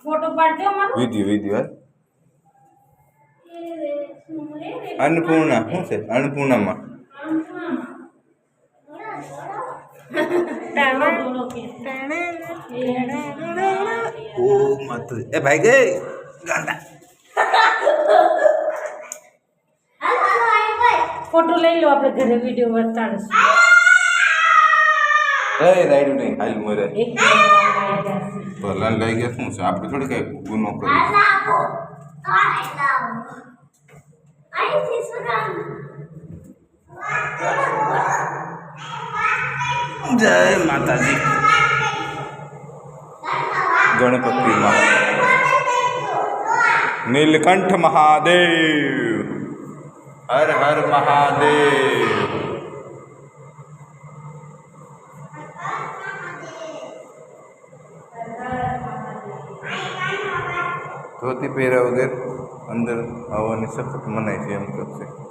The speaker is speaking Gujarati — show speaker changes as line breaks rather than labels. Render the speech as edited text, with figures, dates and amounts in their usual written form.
ફોટો પાડજો મારો
વિડિયો અન્નપૂર્ણા શું છે અન્નપૂર્ણામાં ઓ મત એ ભાઈ ગઈ ગાંડા
ફોટો લઈ લો આપણે ઘરે વિડિયો બતાડશું
એ રાઈડ નહીં હાલ મરે
એક કેમેરા
ભલાન લઈ ગયા શું છે આપણે થોડી કઈ ગુનો કરી જય માતાજી ગણપતિ માં નીલકંઠ મહાદેવ હર હર મહાદેવ ધોતી પહેર્યા વગર અંદર આવવાની સખત મનાઈ છે એમ કરશે